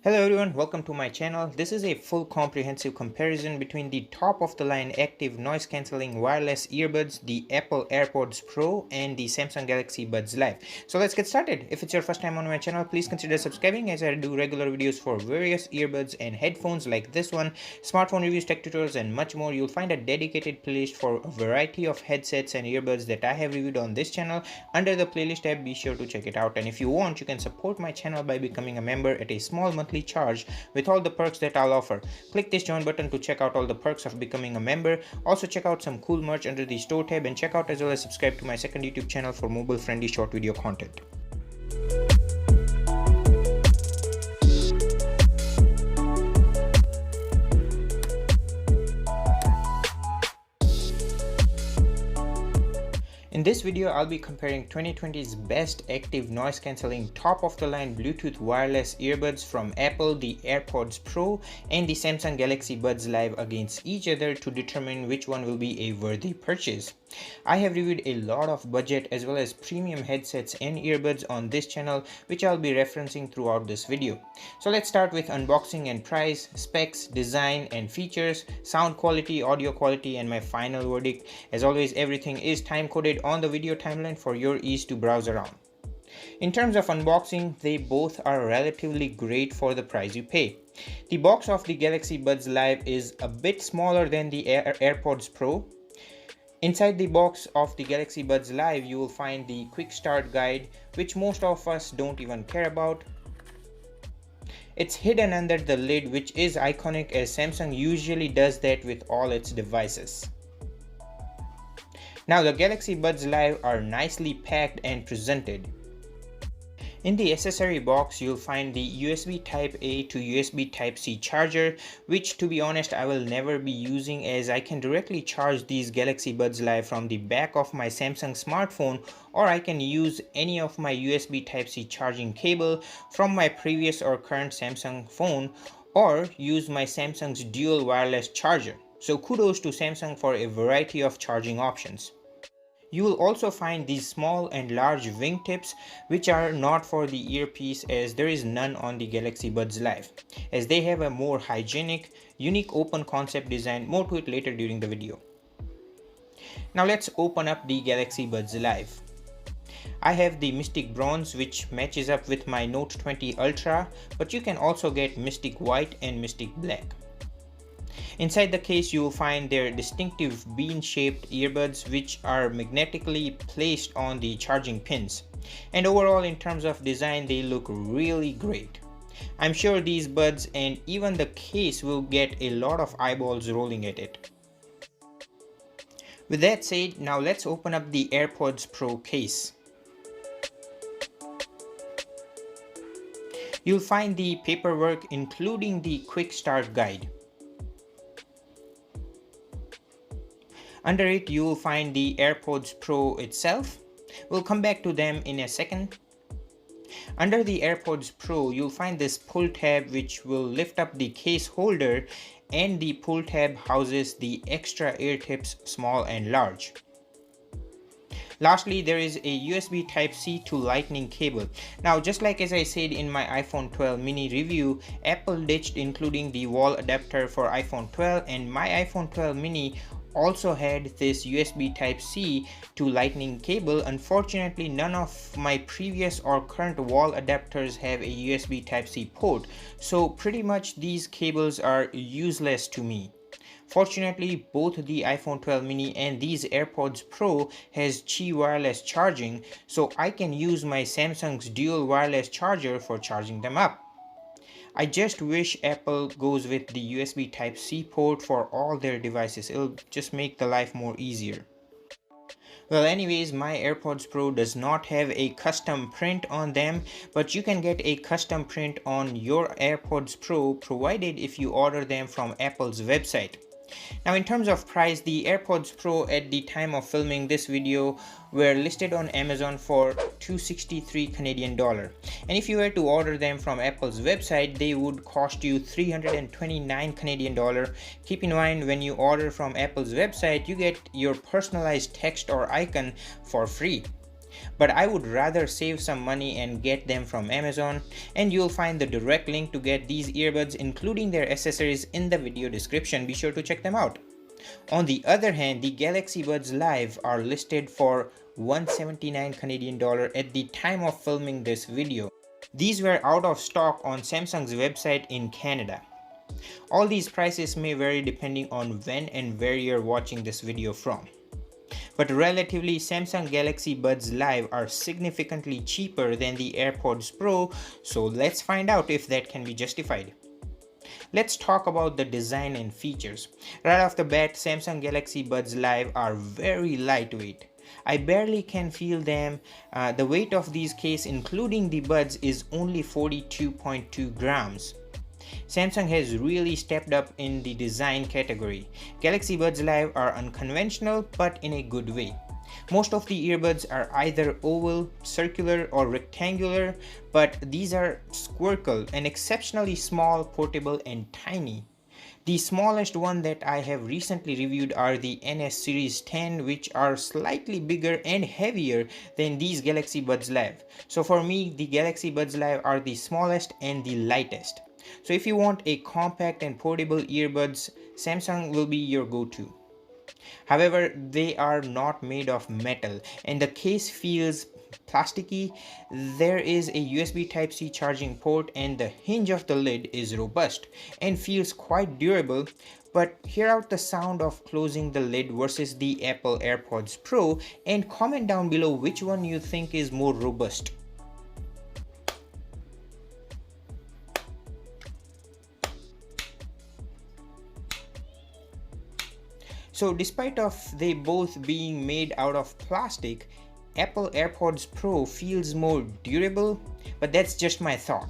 Hello everyone, welcome to my channel. This is a full comprehensive comparison between the top of the line active noise cancelling wireless earbuds, the Apple AirPods Pro and the Samsung Galaxy Buds Live. So let's get started. If it's your first time on my channel, please consider subscribing as I do regular videos for various earbuds and headphones like this one, smartphone reviews, tech tutorials and much more. You'll find a dedicated playlist for a variety of headsets and earbuds that I have reviewed on this channel. Under the playlist tab, be sure to check it out, and if you want, you can support my channel by becoming a member at a small monthly charge with all the perks that I'll offer. Click this join button to check out all the perks of becoming a member. Also check out some cool merch under the store tab, and check out as well as subscribe to my second YouTube channel for mobile friendly short video content. In this video, I'll be comparing 2020's best active noise cancelling top of the line Bluetooth wireless earbuds from Apple, the AirPods Pro and the Samsung Galaxy Buds Live against each other to determine which one will be a worthy purchase. I have reviewed a lot of budget as well as premium headsets and earbuds on this channel, which I'll be referencing throughout this video. So let's start with unboxing and price, specs, design and features, sound quality, audio quality and my final verdict. As always, everything is time coded on the video timeline for your ease to browse around. In terms of unboxing, they both are relatively great for the price you pay. The box of the Galaxy Buds Live is a bit smaller than the AirPods Pro. Inside the box of the Galaxy Buds Live, you will find the quick start guide, which most of us don't even care about. It's hidden under the lid, which is iconic as Samsung usually does that with all its devices. Now the Galaxy Buds Live are nicely packed and presented. In the accessory box, you'll find the USB Type-A to USB Type-C charger, which to be honest I will never be using, as I can directly charge these Galaxy Buds Live from the back of my Samsung smartphone, or I can use any of my USB Type-C charging cable from my previous or current Samsung phone, or use my Samsung's dual wireless charger. So kudos to Samsung for a variety of charging options. You will also find these small and large wingtips, which are not for the earpiece, as there is none on the Galaxy Buds Live, as they have a more hygienic, unique open concept design. More to it later during the video. Now let's open up the Galaxy Buds Live. I have the Mystic Bronze, which matches up with my Note 20 Ultra, but you can also get Mystic White and Mystic Black. Inside the case, you will find their distinctive bean-shaped earbuds, which are magnetically placed on the charging pins. And overall, in terms of design, they look really great. I'm sure these buds and even the case will get a lot of eyeballs rolling at it. With that said, now let's open up the AirPods Pro case. You'll find the paperwork including the quick start guide. Under it, you will find the AirPods Pro itself. We'll come back to them in a second. Under the AirPods Pro, you'll find this pull tab, which will lift up the case holder, and the pull tab houses the extra ear tips, small and large. Lastly, there is a USB Type-C to Lightning cable. Now, just like as I said in my iPhone 12 mini review, Apple ditched including the wall adapter for iPhone 12, and my iPhone 12 mini also had this USB Type-C to Lightning cable. Unfortunately, none of my previous or current wall adapters have a USB Type-C port, so pretty much these cables are useless to me. Fortunately, both the iPhone 12 mini and these AirPods Pro has Qi wireless charging, so I can use my Samsung's dual wireless charger for charging them up. I just wish Apple goes with the USB Type-C port for all their devices. It'll just make the life more easier. Well, anyways, my AirPods Pro does not have a custom print on them, but you can get a custom print on your AirPods Pro provided if you order them from Apple's website. Now, in terms of price, the AirPods Pro at the time of filming this video were listed on Amazon for $263 Canadian dollar, and if you were to order them from Apple's website, they would cost you $329 Canadian dollar. Keep in mind, when you order from Apple's website, you get your personalized text or icon for free. but I would rather save some money and get them from Amazon, and you'll find the direct link to get these earbuds including their accessories in the video description. Be sure to check them out. On the other hand, the Galaxy Buds Live are listed for 179 Canadian dollar at the time of filming this video. These were out of stock on Samsung's website in Canada. All these prices may vary depending on when and where you're watching this video from. But relatively, Samsung Galaxy Buds Live are significantly cheaper than the AirPods Pro, so let's find out if that can be justified. Let's talk about the design and features. Right off the bat, Samsung Galaxy Buds Live are very lightweight. I barely can feel them. The weight of these case including the buds is only 42.2 grams. Samsung has really stepped up in the design category. Galaxy Buds Live are unconventional but in a good way. Most of the earbuds are either oval, circular or rectangular, but these are squircle and exceptionally small, portable and tiny. The smallest one that I have recently reviewed are the NS Series 10, which are slightly bigger and heavier than these Galaxy Buds Live. So for me, the Galaxy Buds Live are the smallest and the lightest. So if you want a compact and portable earbuds, Samsung will be your go-to. However, they are not made of metal and the case feels plasticky. There is a USB Type-C charging port and the hinge of the lid is robust and feels quite durable. But hear out the sound of closing the lid versus the Apple AirPods Pro and comment down below which one you think is more robust. So despite of they both being made out of plastic, Apple AirPods Pro feels more durable, but that's just my thought.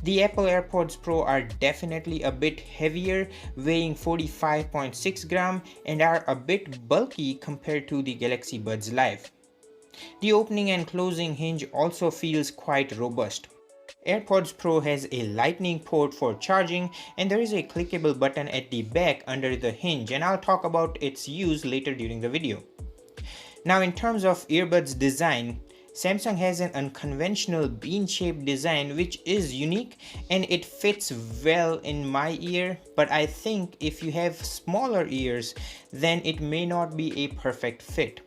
The Apple AirPods Pro are definitely a bit heavier, weighing 45.6 grams and are a bit bulky compared to the Galaxy Buds Live. The opening and closing hinge also feels quite robust. AirPods Pro has a lightning port for charging and there is a clickable button at the back under the hinge, and I'll talk about its use later during the video. Now in terms of earbuds design, Samsung has an unconventional bean-shaped design which is unique and it fits well in my ear, but I think if you have smaller ears then it may not be a perfect fit.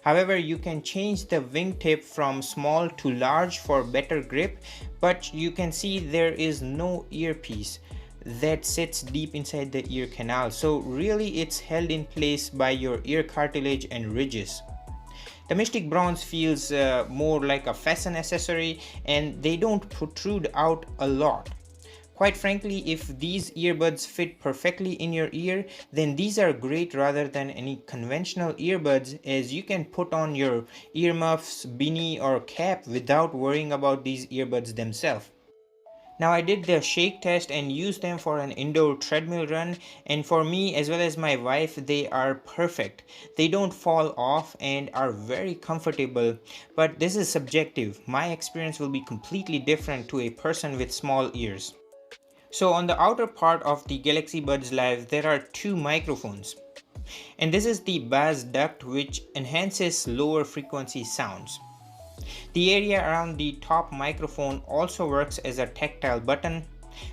However, you can change the wingtip from small to large for better grip, but you can see there is no earpiece that sits deep inside the ear canal, so really it's held in place by your ear cartilage and ridges. The Mystic Bronze feels more like a fashion accessory and they don't protrude out a lot. Quite frankly, if these earbuds fit perfectly in your ear, then these are great rather than any conventional earbuds, as you can put on your earmuffs, beanie or cap without worrying about these earbuds themselves. Now I did the shake test and used them for an indoor treadmill run, and for me as well as my wife they are perfect. They don't fall off and are very comfortable, but this is subjective. My experience will be completely different to a person with small ears. So on the outer part of the Galaxy Buds Live there are two microphones, and this is the bass duct which enhances lower frequency sounds. The area around the top microphone also works as a tactile button.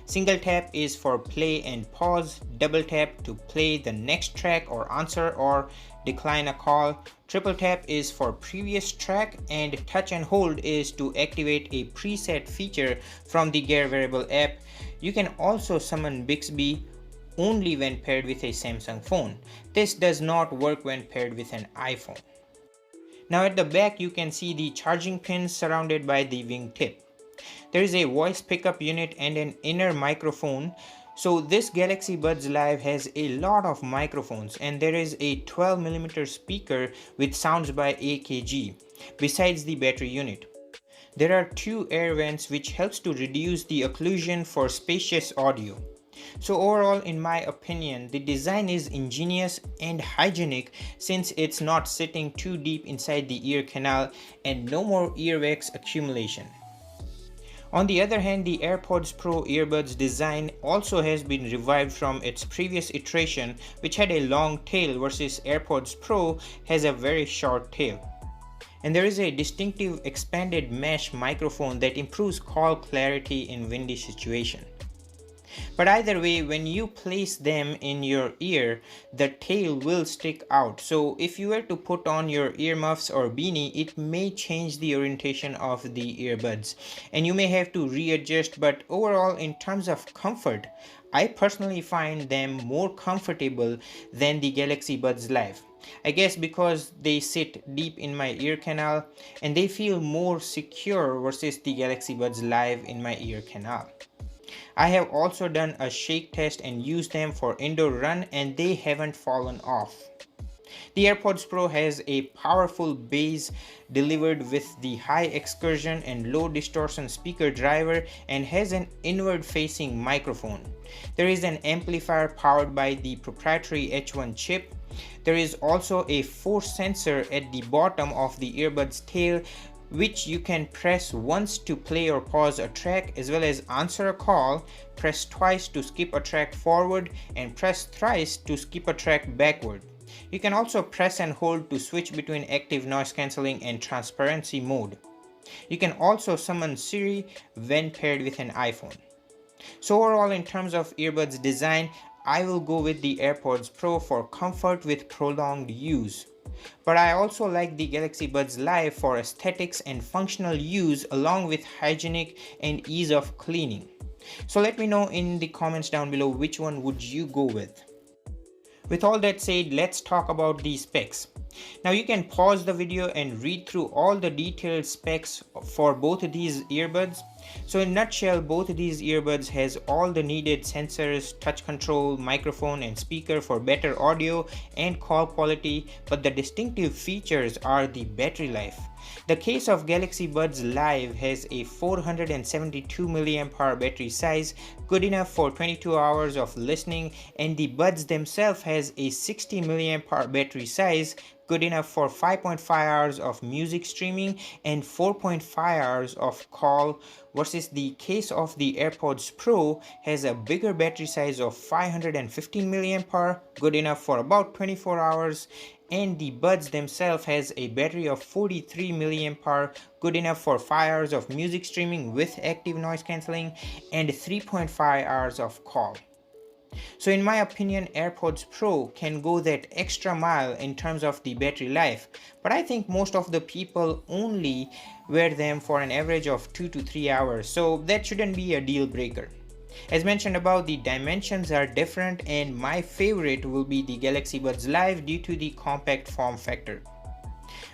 Single tap is for play and pause, double tap to play the next track or answer or decline a call, triple tap is for previous track, and touch and hold is to activate a preset feature from the Gear Wearable app. You can also summon Bixby only when paired with a Samsung phone. This does not work when paired with an iPhone. Now at the back you can see the charging pins surrounded by the wingtip. There is a voice pickup unit and an inner microphone. So this Galaxy Buds Live has a lot of microphones, and there is a 12mm speaker with sounds by AKG besides the battery unit. There are two air vents which helps to reduce the occlusion for spacious audio. So overall, in my opinion, the design is ingenious and hygienic since it's not sitting too deep inside the ear canal and no more earwax accumulation. On the other hand, the AirPods Pro earbuds design also has been revived from its previous iteration, which had a long tail versus AirPods Pro has a very short tail. And there is a distinctive expanded mesh microphone that improves call clarity in windy situations. But either way, when you place them in your ear, the tail will stick out. So if you were to put on your earmuffs or beanie, it may change the orientation of the earbuds and you may have to readjust. But overall, in terms of comfort, I personally find them more comfortable than the Galaxy Buds Live. I guess because they sit deep in my ear canal and they feel more secure versus the Galaxy Buds Live in my ear canal. I have also done a shake test and used them for indoor run and they haven't fallen off. The AirPods Pro has a powerful bass delivered with the high excursion and low distortion speaker driver and has an inward facing microphone. There is an amplifier powered by the proprietary H1 chip. There is also a force sensor at the bottom of the earbud's tail, which you can press once to play or pause a track as well as answer a call, press twice to skip a track forward, and press thrice to skip a track backward. You can also press and hold to switch between active noise cancelling and transparency mode. You can also summon Siri when paired with an iPhone. So overall, in terms of earbuds design, I will go with the AirPods Pro for comfort with prolonged use. But I also like the Galaxy Buds Live for aesthetics and functional use along with hygienic and ease of cleaning. So let me know in the comments down below which one would you go with. With all that said, let's talk about the specs. Now you can pause the video and read through all the detailed specs for both of these earbuds. So in a nutshell, both of these earbuds has all the needed sensors, touch control, microphone and speaker for better audio and call quality, but the distinctive features are the battery life. The case of Galaxy Buds Live has a 472 mAh battery size, good enough for 22 hours of listening, and the buds themselves has a 60 mAh battery size, good enough for 5.5 hours of music streaming and 4.5 hours of call, versus the case of the AirPods Pro has a bigger battery size of 515 mAh, good enough for about 24 hours, and the buds themselves has a battery of 43 mAh, good enough for 5 hours of music streaming with active noise cancelling and 3.5 hours of call. So in my opinion, AirPods Pro can go that extra mile in terms of the battery life, but I think most of the people only wear them for an average of 2 to 3 hours, so that shouldn't be a deal breaker. As mentioned above, the dimensions are different and my favorite will be the Galaxy Buds Live due to the compact form factor.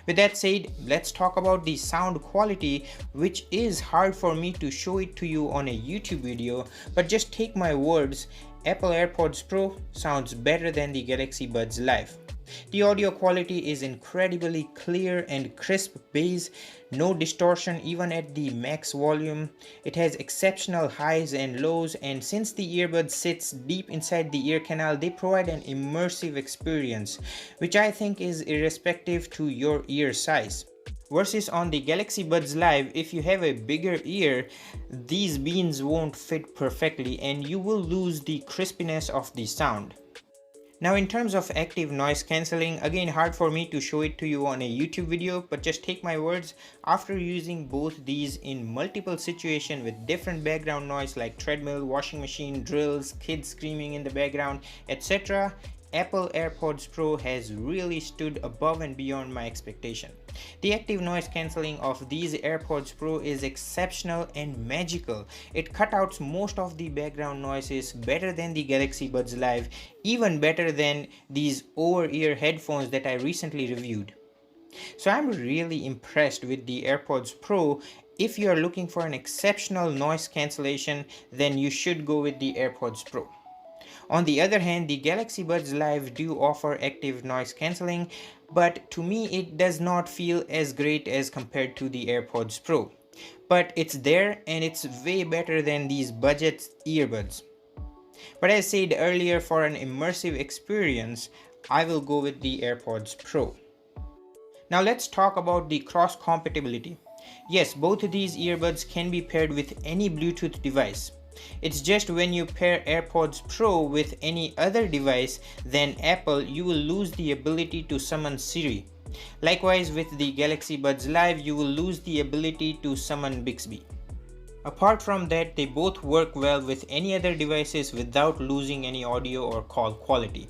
With that said, let's talk about the sound quality, which is hard for me to show it to you on a YouTube video, but just take my words, Apple AirPods Pro sounds better than the Galaxy Buds Live. The audio quality is incredibly clear and crisp bass, no distortion even at the max volume. It has exceptional highs and lows, and since the earbud sits deep inside the ear canal, they provide an immersive experience, which I think is irrespective to your ear size. Versus on the Galaxy Buds Live, if you have a bigger ear, these beans won't fit perfectly and you will lose the crispiness of the sound. Now in terms of active noise cancelling, again hard for me to show it to you on a YouTube video, but just take my words, after using both these in multiple situations with different background noise like treadmill, washing machine, drills, kids screaming in the background, etc., Apple AirPods Pro has really stood above and beyond my expectation. The active noise cancelling of these AirPods Pro is exceptional and magical. It cut out most of the background noises better than the Galaxy Buds Live, even better than these over-ear headphones that I recently reviewed. So I'm really impressed with the AirPods Pro. If you are looking for an exceptional noise cancellation, then you should go with the AirPods Pro. On the other hand, the Galaxy Buds Live do offer active noise cancelling, but to me it does not feel as great as compared to the AirPods Pro. But it's there and it's way better than these budget earbuds. But as said earlier, for an immersive experience, I will go with the AirPods Pro. Now let's talk about the cross compatibility. Yes, both of these earbuds can be paired with any Bluetooth device. It's just when you pair AirPods Pro with any other device than Apple, you will lose the ability to summon Siri. Likewise, with the Galaxy Buds Live, you will lose the ability to summon Bixby. Apart from that, they both work well with any other devices without losing any audio or call quality.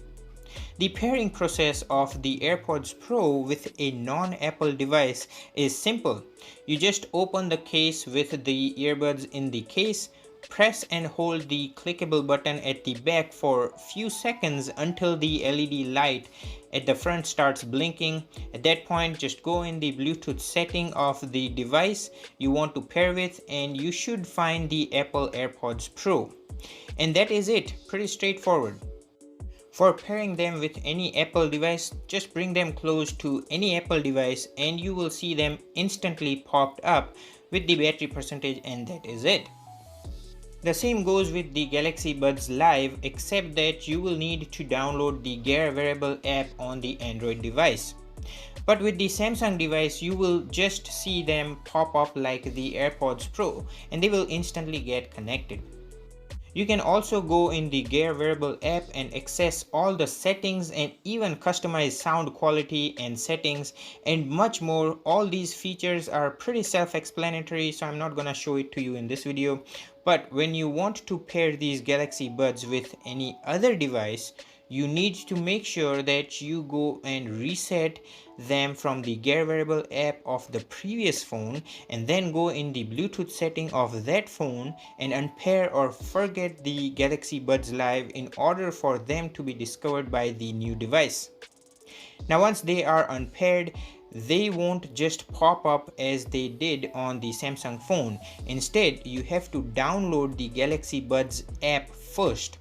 The pairing process of the AirPods Pro with a non-Apple device is simple. You just open the case with the earbuds in the case, press and hold the clickable button at the back for few seconds until the LED light at the front starts blinking. At that point, just go in the Bluetooth setting of the device you want to pair with and you should find the Apple AirPods Pro. And that is it, pretty straightforward. For pairing them with any Apple device, just bring them close to any Apple device and you will see them instantly popped up with the battery percentage, and that is it. The same goes with the Galaxy Buds Live, except that you will need to download the Gear Wearable app on the Android device. But with the Samsung device, you will just see them pop up like the AirPods Pro and they will instantly get connected. You can also go in the Gear Wearable app and access all the settings and even customize sound quality and settings and much more. All these features are pretty self-explanatory, so I'm not gonna show it to you in this video. But when you want to pair these Galaxy Buds with any other device, you need to make sure that you go and reset them from the Gear Wearable app of the previous phone and then go in the Bluetooth setting of that phone and unpair or forget the Galaxy Buds Live in order for them to be discovered by the new device. Now once they are unpaired, they won't just pop up as they did on the Samsung phone. Instead, you have to download the Galaxy Buds app first.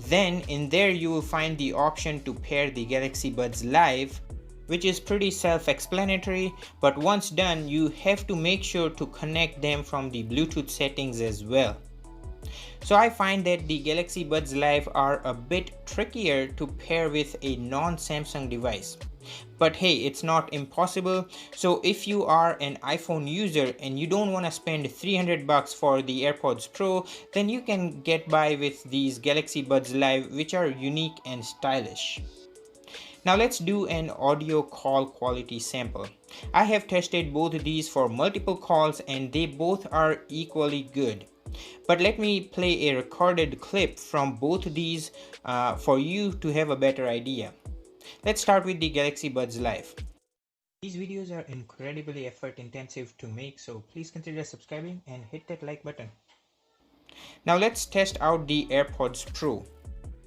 Then in there you will find the option to pair the Galaxy Buds Live, which is pretty self-explanatory, but once done you have to make sure to connect them from the Bluetooth settings as well. So I find that the Galaxy Buds Live are a bit trickier to pair with a non-Samsung device. But hey, it's not impossible. So if you are an iPhone user and you don't want to spend $300 for the AirPods Pro, then you can get by with these Galaxy Buds Live, which are unique and stylish. Now let's do an audio call quality sample. I have tested both of these for multiple calls and they both are equally good. But let me play a recorded clip from both of these for you to have a better idea. Let's start with the Galaxy Buds Live. These videos are incredibly effort intensive to make, so please consider subscribing and hit that like button. Now let's test out the AirPods Pro.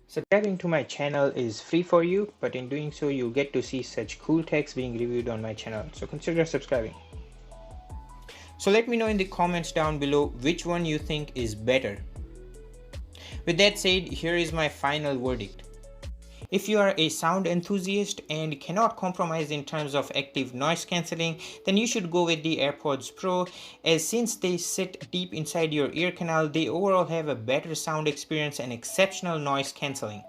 Subscribing to my channel is free for you, but in doing so you'll get to see such cool techs being reviewed on my channel, so consider subscribing. So let me know in the comments down below which one you think is better. With that said, here is my final verdict. If you are a sound enthusiast and cannot compromise in terms of active noise cancelling, then you should go with the AirPods Pro, as since they sit deep inside your ear canal, they overall have a better sound experience and exceptional noise cancelling.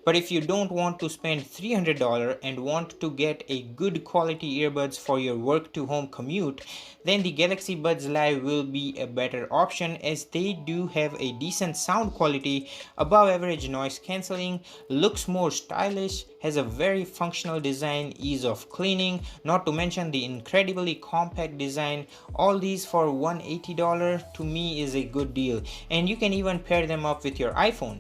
But if you don't want to spend $300 and want to get a good quality earbuds for your work to home commute, then the Galaxy Buds Live will be a better option, as they do have a decent sound quality, above average noise cancelling, looks more stylish, has a very functional design, ease of cleaning, not to mention the incredibly compact design. All these for $180 to me is a good deal, and you can even pair them up with your iPhone.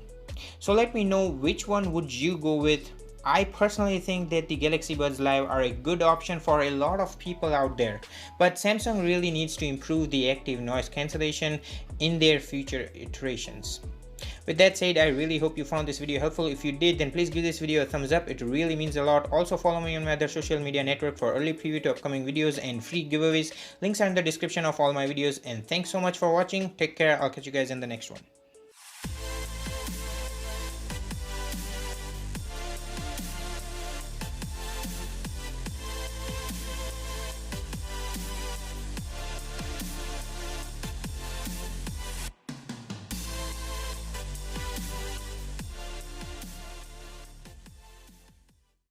So let me know which one would you go with. I personally think that the Galaxy Buds Live are a good option for a lot of people out there, but Samsung really needs to improve the active noise cancellation in their future iterations. With that said, I really hope you found this video helpful. If you did, then please give this video a thumbs up. It really means a lot. Also follow me on my other social media network for early preview to upcoming videos and free giveaways. Links are in the description of all my videos, and thanks so much for watching. Take care. I'll catch you guys in the next one.